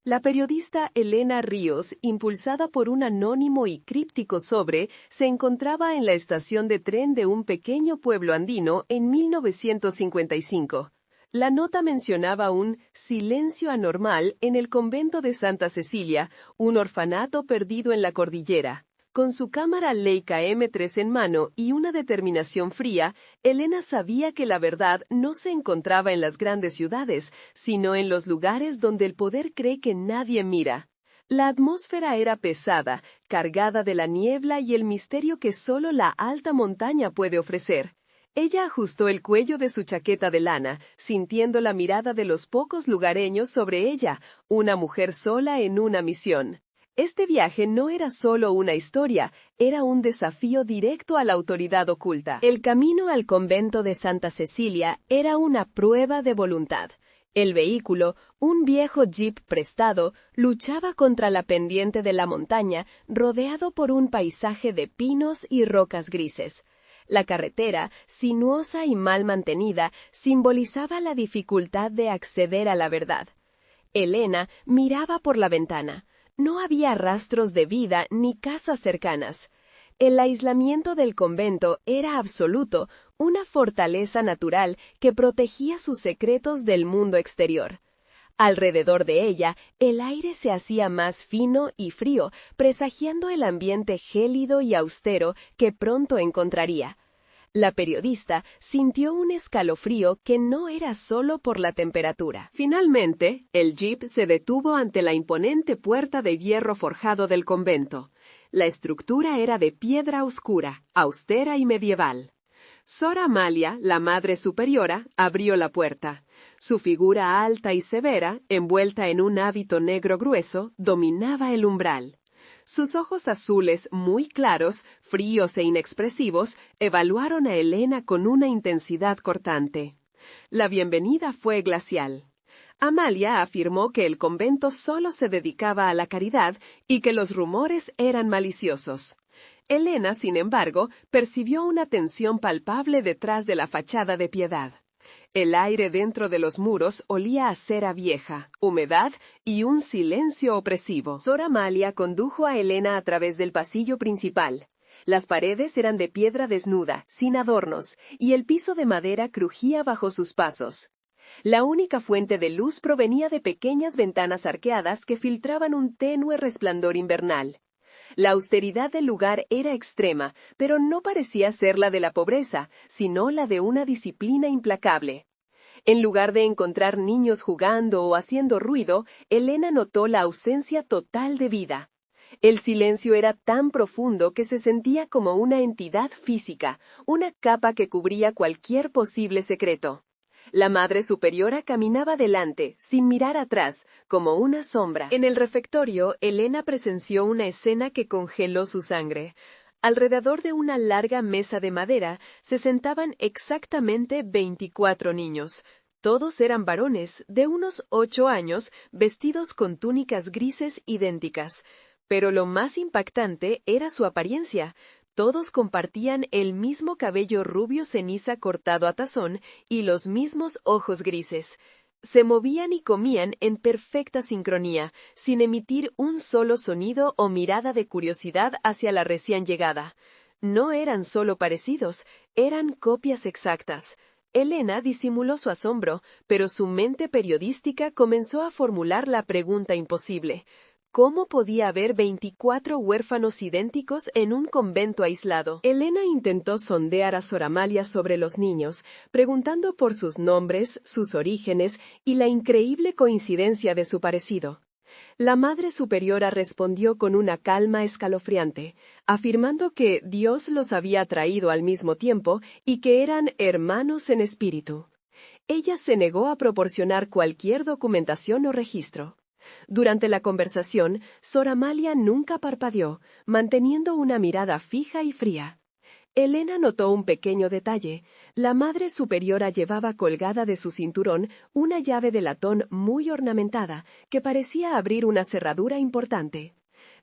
La periodista Elena Ríos, impulsada por un anónimo y críptico sobre, se encontraba en la estación de tren de un pequeño pueblo andino en 1955. La nota mencionaba un silencio anormal en el convento de Santa Cecilia, un orfanato perdido en la cordillera. Con su cámara Leica M3 en mano y una determinación fría, Elena sabía que la verdad no se encontraba en las grandes ciudades, sino en los lugares donde el poder cree que nadie mira. La atmósfera era pesada, cargada de la niebla y el misterio que solo la alta montaña puede ofrecer. Ella ajustó el cuello de su chaqueta de lana, sintiendo la mirada de los pocos lugareños sobre ella, una mujer sola en una misión. Este viaje no era solo una historia, era un desafío directo a la autoridad oculta. El camino al convento de Santa Cecilia era una prueba de voluntad. El vehículo, un viejo jeep prestado, luchaba contra la pendiente de la montaña, rodeado por un paisaje de pinos y rocas grises. La carretera, sinuosa y mal mantenida, simbolizaba la dificultad de acceder a la verdad. Elena miraba por la ventana. No había rastros de vida ni casas cercanas. El aislamiento del convento era absoluto, una fortaleza natural que protegía sus secretos del mundo exterior. Alrededor de ella, el aire se hacía más fino y frío, presagiando el ambiente gélido y austero que pronto encontraría. La periodista sintió un escalofrío que no era solo por la temperatura. Finalmente, el jeep se detuvo ante la imponente puerta de hierro forjado del convento. La estructura era de piedra oscura, austera y medieval. Sor Amalia, la madre superiora, abrió la puerta. Su figura alta y severa, envuelta en un hábito negro grueso, dominaba el umbral. Sus ojos azules muy claros, fríos e inexpresivos, evaluaron a Elena con una intensidad cortante. La bienvenida fue glacial. Amalia afirmó que el convento solo se dedicaba a la caridad y que los rumores eran maliciosos. Elena, sin embargo, percibió una tensión palpable detrás de la fachada de piedad. El aire dentro de los muros olía a cera vieja, humedad y un silencio opresivo. Sor Amalia condujo a Elena a través del pasillo principal. Las paredes eran de piedra desnuda, sin adornos, y el piso de madera crujía bajo sus pasos. La única fuente de luz provenía de pequeñas ventanas arqueadas que filtraban un tenue resplandor invernal. La austeridad del lugar era extrema, pero no parecía ser la de la pobreza, sino la de una disciplina implacable. En lugar de encontrar niños jugando o haciendo ruido, Elena notó la ausencia total de vida. El silencio era tan profundo que se sentía como una entidad física, una capa que cubría cualquier posible secreto. La madre superiora caminaba delante, sin mirar atrás, como una sombra. En el refectorio, Elena presenció una escena que congeló su sangre. Alrededor de una larga mesa de madera se sentaban exactamente 24 niños. Todos eran varones, de unos 8 años, vestidos con túnicas grises idénticas. Pero lo más impactante era su apariencia. Todos compartían el mismo cabello rubio ceniza cortado a tazón y los mismos ojos grises. Se movían y comían en perfecta sincronía, sin emitir un solo sonido o mirada de curiosidad hacia la recién llegada. No eran solo parecidos, eran copias exactas. Elena disimuló su asombro, pero su mente periodística comenzó a formular la pregunta imposible. ¿Cómo podía haber 24 huérfanos idénticos en un convento aislado? Elena intentó sondear a Sor Amalia sobre los niños, preguntando por sus nombres, sus orígenes y la increíble coincidencia de su parecido. La Madre Superiora respondió con una calma escalofriante, afirmando que Dios los había traído al mismo tiempo y que eran hermanos en espíritu. Ella se negó a proporcionar cualquier documentación o registro. Durante la conversación, Sor Amalia nunca parpadeó, manteniendo una mirada fija y fría. Elena notó un pequeño detalle. La Madre Superiora llevaba colgada de su cinturón una llave de latón muy ornamentada, que parecía abrir una cerradura importante.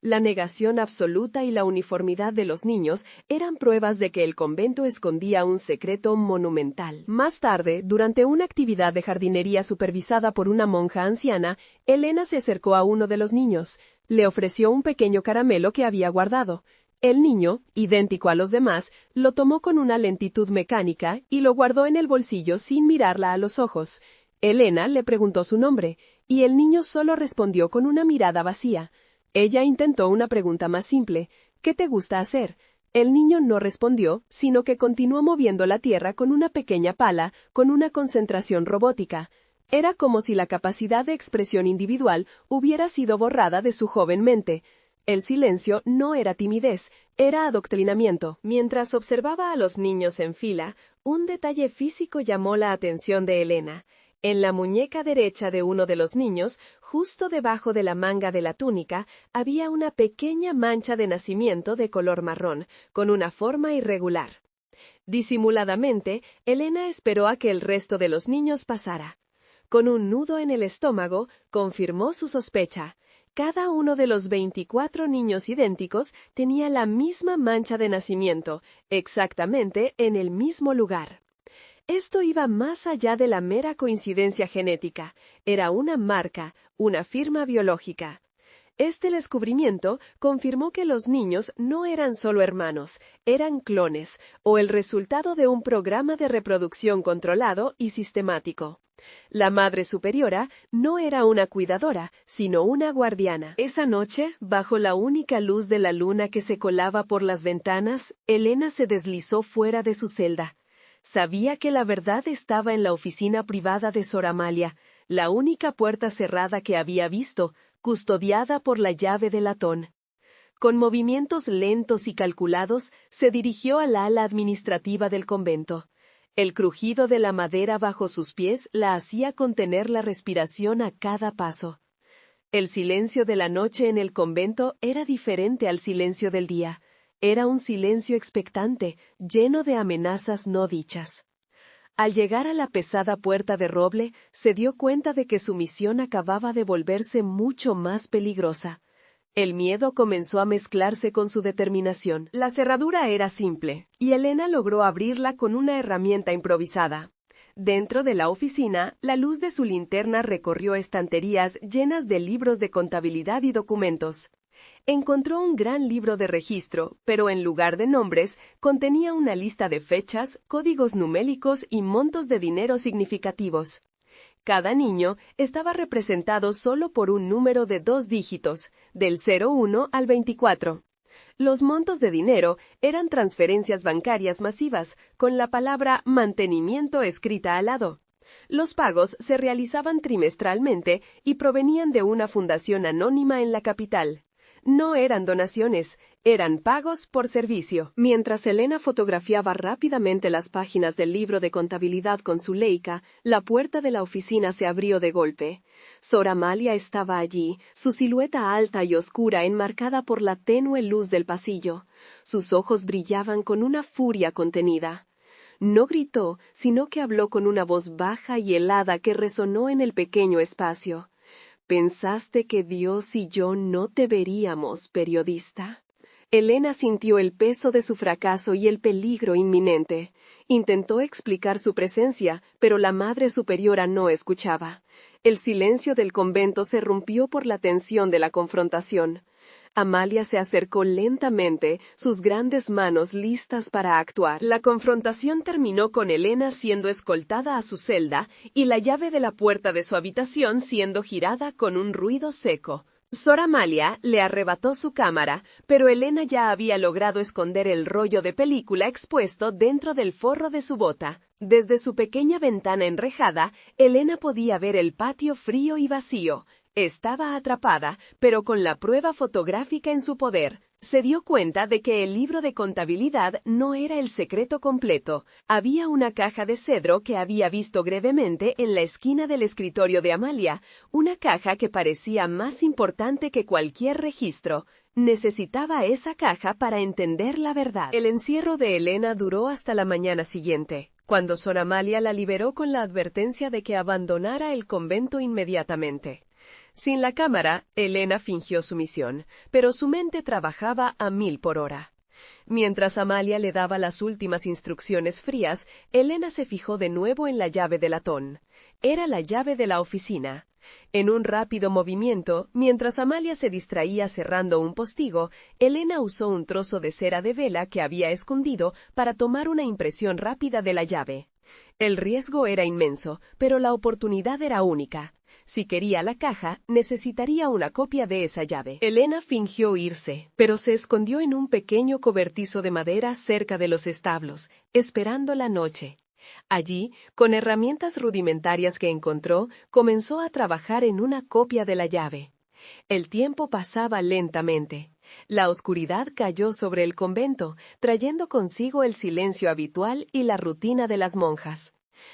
La negación absoluta y la uniformidad de los niños eran pruebas de que el convento escondía un secreto monumental. Más tarde, durante una actividad de jardinería supervisada por una monja anciana, Elena se acercó a uno de los niños. Le ofreció un pequeño caramelo que había guardado. El niño, idéntico a los demás, lo tomó con una lentitud mecánica y lo guardó en el bolsillo sin mirarla a los ojos. Elena le preguntó su nombre, y el niño solo respondió con una mirada vacía. Ella intentó una pregunta más simple: ¿qué te gusta hacer? El niño no respondió, sino que continuó moviendo la tierra con una pequeña pala, con una concentración robótica. Era como si la capacidad de expresión individual hubiera sido borrada de su joven mente. El silencio no era timidez, era adoctrinamiento. Mientras observaba a los niños en fila, un detalle físico llamó la atención de Elena. En la muñeca derecha de uno de los niños, justo debajo de la manga de la túnica, había una pequeña mancha de nacimiento de color marrón, con una forma irregular. Disimuladamente, Elena esperó a que el resto de los niños pasara. Con un nudo en el estómago, confirmó su sospecha. Cada uno de los 24 niños idénticos tenía la misma mancha de nacimiento, exactamente en el mismo lugar. Esto iba más allá de la mera coincidencia genética. Era una marca, una firma biológica. Este descubrimiento confirmó que los niños no eran solo hermanos, eran clones, o el resultado de un programa de reproducción controlado y sistemático. La Madre Superiora no era una cuidadora, sino una guardiana. Esa noche, bajo la única luz de la luna que se colaba por las ventanas, Elena se deslizó fuera de su celda. Sabía que la verdad estaba en la oficina privada de Sor Amalia, la única puerta cerrada que había visto, custodiada por la llave de latón. Con movimientos lentos y calculados, se dirigió al ala administrativa del convento. El crujido de la madera bajo sus pies la hacía contener la respiración a cada paso. El silencio de la noche en el convento era diferente al silencio del día. Era un silencio expectante, lleno de amenazas no dichas. Al llegar a la pesada puerta de roble, se dio cuenta de que su misión acababa de volverse mucho más peligrosa. El miedo comenzó a mezclarse con su determinación. La cerradura era simple, y Elena logró abrirla con una herramienta improvisada. Dentro de la oficina, la luz de su linterna recorrió estanterías llenas de libros de contabilidad y documentos. Encontró un gran libro de registro, pero en lugar de nombres, contenía una lista de fechas, códigos numéricos y montos de dinero significativos. Cada niño estaba representado solo por un número de 2 dígitos, del 01 al 24. Los montos de dinero eran transferencias bancarias masivas, con la palabra mantenimiento escrita al lado. Los pagos se realizaban trimestralmente y provenían de una fundación anónima en la capital. No eran donaciones, eran pagos por servicio. Mientras Elena fotografiaba rápidamente las páginas del libro de contabilidad con su Leica, la puerta de la oficina se abrió de golpe. Sor Amalia estaba allí, su silueta alta y oscura enmarcada por la tenue luz del pasillo. Sus ojos brillaban con una furia contenida. No gritó, sino que habló con una voz baja y helada que resonó en el pequeño espacio. ¿Pensaste que Dios y yo no te veríamos, periodista? Elena sintió el peso de su fracaso y el peligro inminente. Intentó explicar su presencia, pero la Madre Superiora no escuchaba. El silencio del convento se rompió por la tensión de la confrontación. Amalia se acercó lentamente, sus grandes manos listas para actuar. La confrontación terminó con Elena siendo escoltada a su celda y la llave de la puerta de su habitación siendo girada con un ruido seco. Sor Amalia le arrebató su cámara, pero Elena ya había logrado esconder el rollo de película expuesto dentro del forro de su bota. Desde su pequeña ventana enrejada, Elena podía ver el patio frío y vacío. Estaba atrapada, pero con la prueba fotográfica en su poder. Se dio cuenta de que el libro de contabilidad no era el secreto completo. Había una caja de cedro que había visto brevemente en la esquina del escritorio de Amalia, una caja que parecía más importante que cualquier registro. Necesitaba esa caja para entender la verdad. El encierro de Elena duró hasta la mañana siguiente, cuando Sor Amalia la liberó con la advertencia de que abandonara el convento inmediatamente. Sin la cámara, Elena fingió sumisión, pero su mente trabajaba a 1000 por hora. Mientras Amalia le daba las últimas instrucciones frías, Elena se fijó de nuevo en la llave de latón. Era la llave de la oficina. En un rápido movimiento, mientras Amalia se distraía cerrando un postigo, Elena usó un trozo de cera de vela que había escondido para tomar una impresión rápida de la llave. El riesgo era inmenso, pero la oportunidad era única. Si quería la caja, necesitaría una copia de esa llave. Elena fingió irse, pero se escondió en un pequeño cobertizo de madera cerca de los establos, esperando la noche. Allí, con herramientas rudimentarias que encontró, comenzó a trabajar en una copia de la llave. El tiempo pasaba lentamente. La oscuridad cayó sobre el convento, trayendo consigo el silencio habitual y la rutina de las monjas.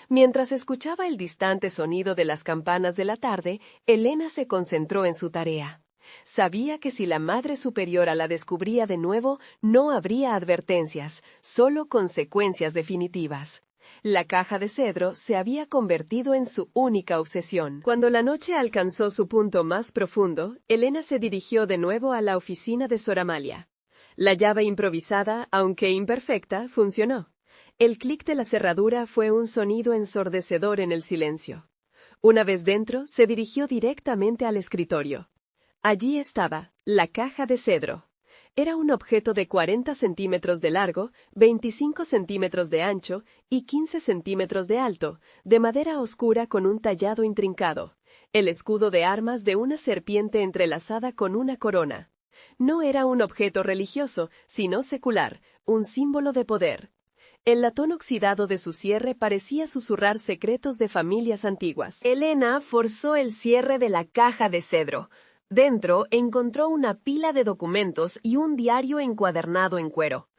Mientras escuchaba el distante sonido de las campanas de la tarde, Elena se concentró en su tarea. Sabía que si la Madre Superiora la descubría de nuevo, no habría advertencias, solo consecuencias definitivas. La caja de cedro se había convertido en su única obsesión. Cuando la noche alcanzó su punto más profundo, Elena se dirigió de nuevo a la oficina de Sor Amalia. La llave improvisada, aunque imperfecta, funcionó. El clic de la cerradura fue un sonido ensordecedor en el silencio. Una vez dentro, se dirigió directamente al escritorio. Allí estaba, la caja de cedro. Era un objeto de 40 centímetros de largo, 25 centímetros de ancho y 15 centímetros de alto, de madera oscura con un tallado intrincado. El escudo de armas de una serpiente entrelazada con una corona. No era un objeto religioso, sino secular, un símbolo de poder. El latón oxidado de su cierre parecía susurrar secretos de familias antiguas. Elena forzó el cierre de la caja de cedro. Dentro encontró una pila de documentos y un diario encuadernado en cuero.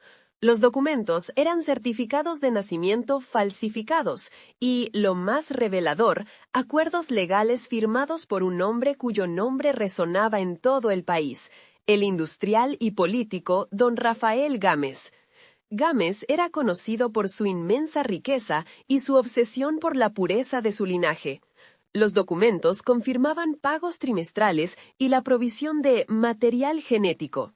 Los documentos eran certificados de nacimiento falsificados y, lo más revelador, acuerdos legales firmados por un hombre cuyo nombre resonaba en todo el país, el industrial y político don Rafael Gámez. Gámez era conocido por su inmensa riqueza y su obsesión por la pureza de su linaje. Los documentos confirmaban pagos trimestrales y la provisión de material genético.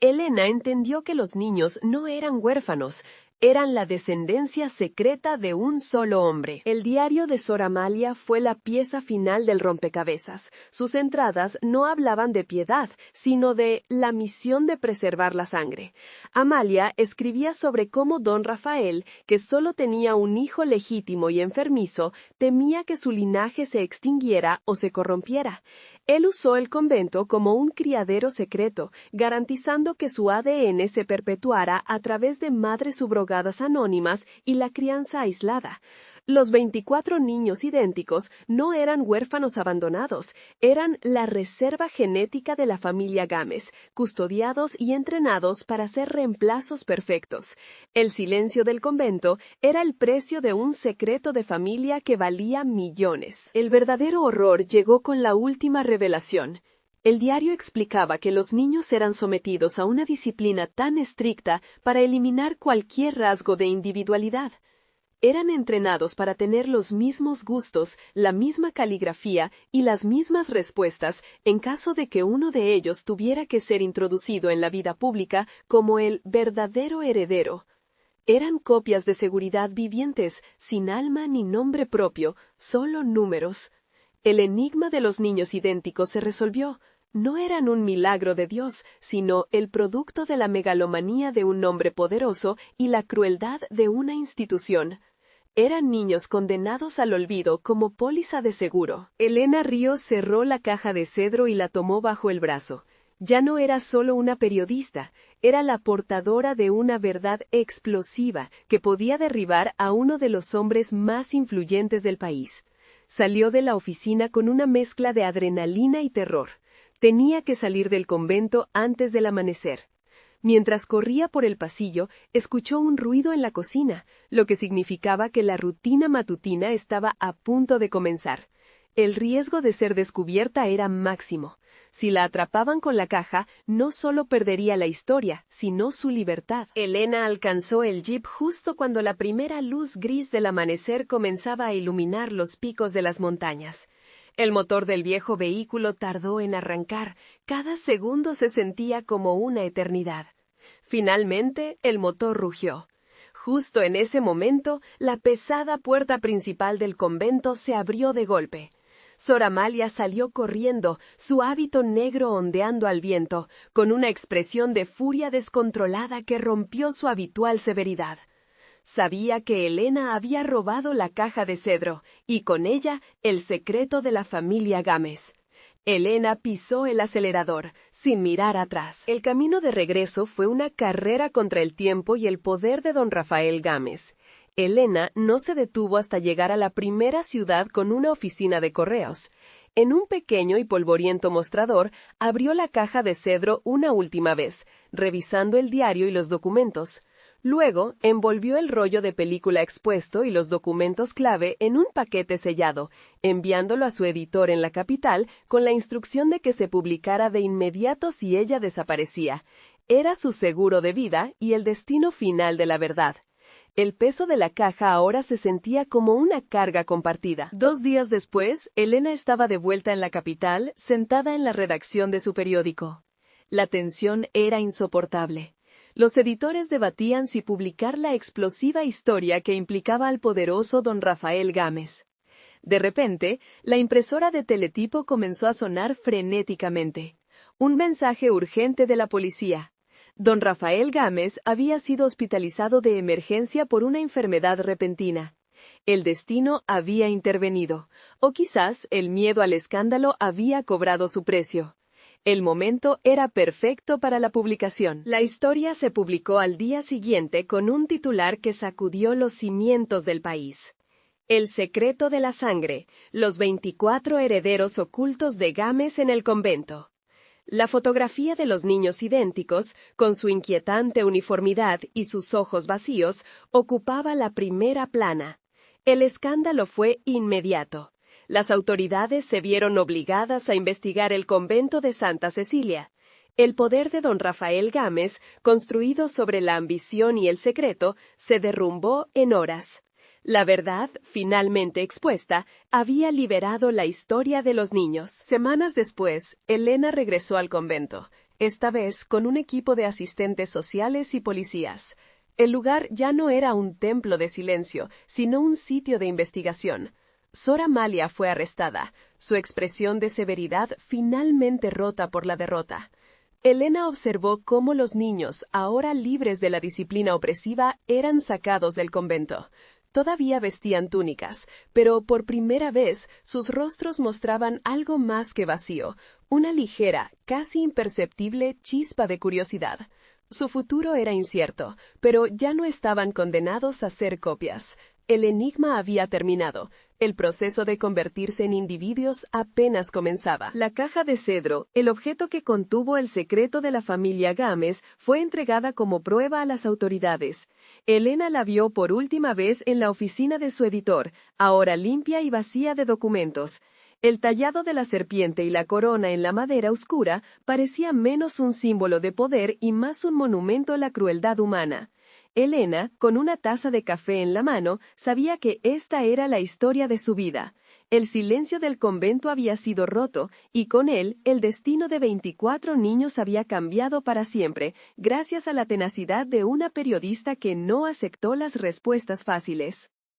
Elena entendió que los niños no eran huérfanos, eran la descendencia secreta de un solo hombre. El diario de Sor Amalia fue la pieza final del rompecabezas. Sus entradas no hablaban de piedad, sino de la misión de preservar la sangre. Amalia escribía sobre cómo don Rafael, que solo tenía un hijo legítimo y enfermizo, temía que su linaje se extinguiera o se corrompiera. Él usó el convento como un criadero secreto, garantizando que su ADN se perpetuara a través de madres subrogadas anónimas y la crianza aislada. Los 24 niños idénticos no eran huérfanos abandonados, eran la reserva genética de la familia Gámez, custodiados y entrenados para ser reemplazos perfectos. El silencio del convento era el precio de un secreto de familia que valía millones. El verdadero horror llegó con la última revelación. El diario explicaba que los niños eran sometidos a una disciplina tan estricta para eliminar cualquier rasgo de individualidad. Eran entrenados para tener los mismos gustos, la misma caligrafía y las mismas respuestas en caso de que uno de ellos tuviera que ser introducido en la vida pública como el verdadero heredero. Eran copias de seguridad vivientes, sin alma ni nombre propio, solo números. El enigma de los niños idénticos se resolvió. No eran un milagro de Dios, sino el producto de la megalomanía de un hombre poderoso y la crueldad de una institución. Eran niños condenados al olvido como póliza de seguro. Elena Ríos cerró la caja de cedro y la tomó bajo el brazo. Ya no era solo una periodista, era la portadora de una verdad explosiva que podía derribar a uno de los hombres más influyentes del país. Salió de la oficina con una mezcla de adrenalina y terror. Tenía que salir del convento antes del amanecer. Mientras corría por el pasillo, escuchó un ruido en la cocina, lo que significaba que la rutina matutina estaba a punto de comenzar. El riesgo de ser descubierta era máximo. Si la atrapaban con la caja, no solo perdería la historia, sino su libertad. Elena alcanzó el jeep justo cuando la primera luz gris del amanecer comenzaba a iluminar los picos de las montañas. El motor del viejo vehículo tardó en arrancar. Cada segundo se sentía como una eternidad. Finalmente, el motor rugió. Justo en ese momento, la pesada puerta principal del convento se abrió de golpe. Sor Amalia salió corriendo, su hábito negro ondeando al viento, con una expresión de furia descontrolada que rompió su habitual severidad. Sabía que Elena había robado la caja de cedro, y con ella el secreto de la familia Gámez. Elena pisó el acelerador, sin mirar atrás. El camino de regreso fue una carrera contra el tiempo y el poder de don Rafael Gámez. Elena no se detuvo hasta llegar a la primera ciudad con una oficina de correos. En un pequeño y polvoriento mostrador, abrió la caja de cedro una última vez, revisando el diario y los documentos. Luego, envolvió el rollo de película expuesto y los documentos clave en un paquete sellado, enviándolo a su editor en la capital con la instrucción de que se publicara de inmediato si ella desaparecía. Era su seguro de vida y el destino final de la verdad. El peso de la caja ahora se sentía como una carga compartida. 2 días después, Elena estaba de vuelta en la capital, sentada en la redacción de su periódico. La tensión era insoportable. Los editores debatían si publicar la explosiva historia que implicaba al poderoso don Rafael Gámez. De repente, la impresora de teletipo comenzó a sonar frenéticamente. Un mensaje urgente de la policía. Don Rafael Gámez había sido hospitalizado de emergencia por una enfermedad repentina. El destino había intervenido, o quizás el miedo al escándalo había cobrado su precio. El momento era perfecto para la publicación. La historia se publicó al día siguiente con un titular que sacudió los cimientos del país. El secreto de la sangre, los 24 herederos ocultos de Gámez en el convento. La fotografía de los niños idénticos, con su inquietante uniformidad y sus ojos vacíos, ocupaba la primera plana. El escándalo fue inmediato. Las autoridades se vieron obligadas a investigar el convento de Santa Cecilia. El poder de don Rafael Gámez, construido sobre la ambición y el secreto, se derrumbó en horas. La verdad, finalmente expuesta, había liberado la historia de los niños. Semanas después, Elena regresó al convento, esta vez con un equipo de asistentes sociales y policías. El lugar ya no era un templo de silencio, sino un sitio de investigación. Sor Amalia fue arrestada, su expresión de severidad finalmente rota por la derrota. Elena observó cómo los niños, ahora libres de la disciplina opresiva, eran sacados del convento. Todavía vestían túnicas, pero por primera vez sus rostros mostraban algo más que vacío, una ligera, casi imperceptible chispa de curiosidad. Su futuro era incierto, pero ya no estaban condenados a ser copias. El enigma había terminado. El proceso de convertirse en individuos apenas comenzaba. La caja de cedro, el objeto que contuvo el secreto de la familia Gámez, fue entregada como prueba a las autoridades. Elena la vio por última vez en la oficina de su editor, ahora limpia y vacía de documentos. El tallado de la serpiente y la corona en la madera oscura parecía menos un símbolo de poder y más un monumento a la crueldad humana. Elena, con una taza de café en la mano, sabía que esta era la historia de su vida. El silencio del convento había sido roto, y con él, el destino de 24 niños había cambiado para siempre, gracias a la tenacidad de una periodista que no aceptó las respuestas fáciles.